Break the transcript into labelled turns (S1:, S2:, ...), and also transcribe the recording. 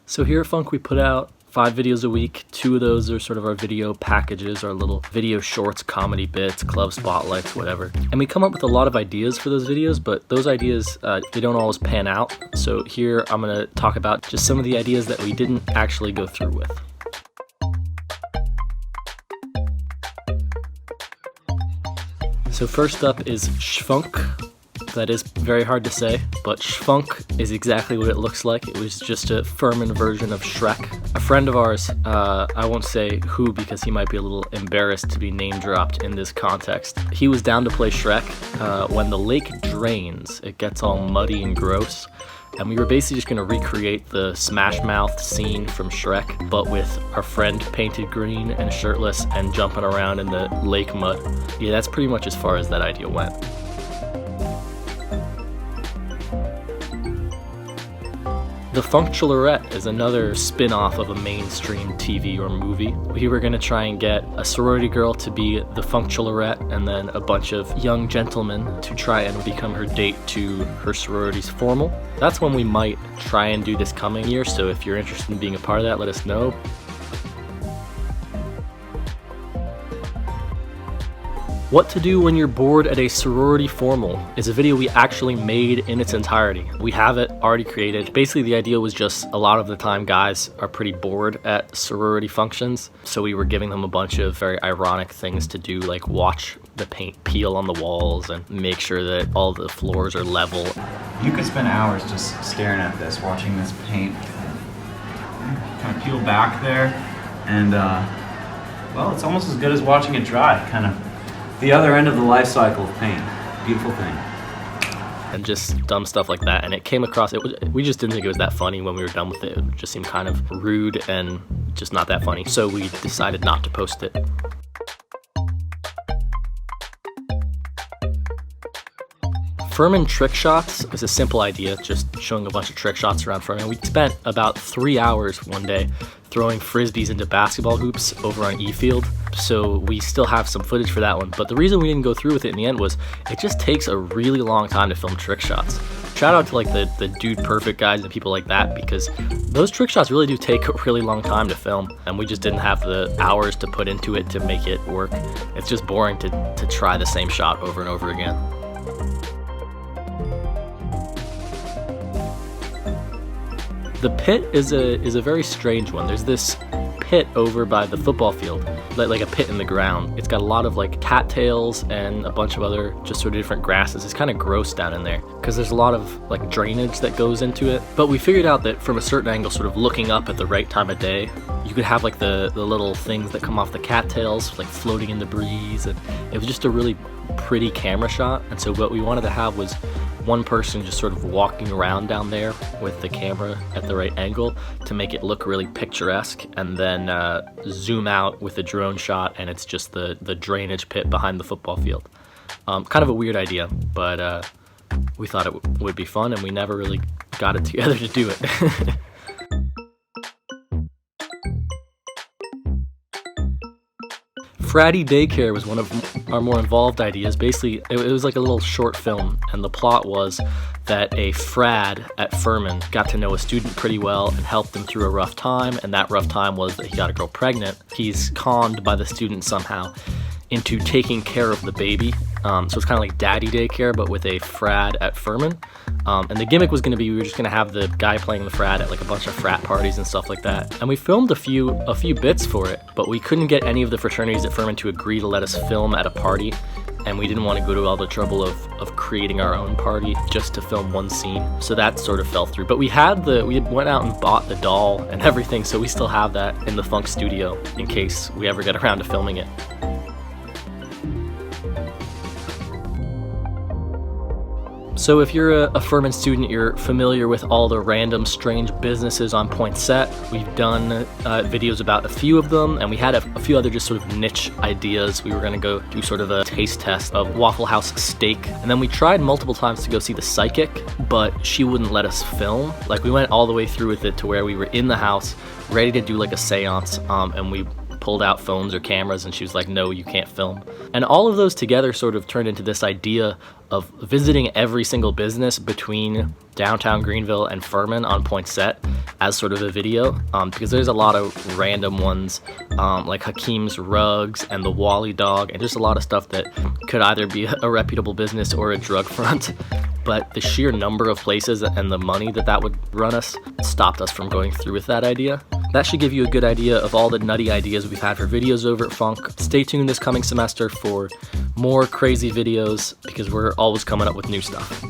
S1: So here at FUNC we put out 5 videos a week. 2 of those are sort of our video packages, our little video shorts, comedy bits, club spotlights, whatever. And we come up with a lot of ideas for those videos, but those ideas, they don't always pan out. So here I'm gonna talk about just some of the ideas that we didn't actually go through with. So first up is FUNC. That is very hard to say, but FUNC is exactly what it looks like. It was just a Furman version of Shrek. A friend of ours, I won't say who because he might be a little embarrassed to be name dropped in this context. He was down to play Shrek. When the lake drains, it gets all muddy and gross. And we were basically just going to recreate the Smash Mouth scene from Shrek, but with our friend painted green and shirtless and jumping around in the lake mud. Yeah, that's pretty much as far as that idea went. The Functurette is another spin-off of a mainstream TV or movie. We were going to try and get a sorority girl to be the Functurette and then a bunch of young gentlemen to try and become her date to her sorority's formal. That's when we might try and do this coming year, so if you're interested in being a part of that, let us know. What to do when you're bored at a sorority formal is a video we actually made in its entirety. We have it already created. Basically, the idea was just a lot of the time guys are pretty bored at sorority functions, so we were giving them a bunch of very ironic things to do, like watch the paint peel on the walls and make sure that all the floors are level.
S2: You could spend hours just staring at this, watching this paint kind of peel back there, and well, it's almost as good as watching it dry, kind of the other end of the life cycle of paint. Beautiful thing.
S1: And just dumb stuff like that, and it came across, we just didn't think it was that funny when we were done with it. It just seemed kind of rude and just not that funny, so we decided not to post it. Furman trick shots is a simple idea, just showing a bunch of trick shots around Furman. We spent about 3 hours one day throwing frisbees into basketball hoops over on E Field, so we still have some footage for that one. But the reason we didn't go through with it in the end was it just takes a really long time to film trick shots. Shout out to like the Dude Perfect guys and people like that, because those trick shots really do take a really long time to film, and we just didn't have the hours to put into it to make it work. It's just boring to try the same shot over and over again. The pit is a very strange one. There's this pit over by the football field, like a pit in the ground. It's got a lot of like cattails and a bunch of other just sort of different grasses. It's kind of gross down in there because there's a lot of like drainage that goes into it. But we figured out that from a certain angle, sort of looking up at the right time of day, you could have like the little things that come off the cattails like floating in the breeze, and it was just a really pretty camera shot. And so what we wanted to have was one person just sort of walking around down there with the camera at the right angle to make it look really picturesque, and then zoom out with a drone shot and it's just the drainage pit behind the football field. Kind of a weird idea, but we thought it would be fun, and we never really got it together to do it. Fratty Daycare was one of our more involved ideas. Basically, it was like a little short film, and the plot was that a frad at Furman got to know a student pretty well and helped him through a rough time, and that rough time was that he got a girl pregnant. He's conned by the student somehow into taking care of the baby. So it's kind of like daddy daycare, but with a frad at Furman. And the gimmick was going to be we were just going to have the guy playing the frat at like a bunch of frat parties and stuff like that. And we filmed a few bits for it, but we couldn't get any of the fraternities at Furman to agree to let us film at a party. And we didn't want to go to all the trouble of creating our own party just to film one scene. So that sort of fell through. But we went out and bought the doll and everything, so we still have that in the FUNC studio in case we ever get around to filming it. So if you're a Furman student, you're familiar with all the random strange businesses on Point Set. We've done videos about a few of them, and we had a few other just sort of niche ideas. We were going to go do sort of a taste test of Waffle House steak, and then we tried multiple times to go see The Psychic, but she wouldn't let us film. Like, we went all the way through with it to where we were in the house, ready to do like a seance, and we pulled out phones or cameras and she was like, no, you can't film. And all of those together sort of turned into this idea of visiting every single business between downtown Greenville and Furman on Poinsett as sort of a video, because there's a lot of random ones, like Hakeem's Rugs and the Wally Dog, and just a lot of stuff that could either be a reputable business or a drug front. But the sheer number of places and the money that would run us stopped us from going through with that idea. That should give you a good idea of all the nutty ideas we've had for videos over at FUNC. Stay tuned this coming semester for more crazy videos because we're always coming up with new stuff.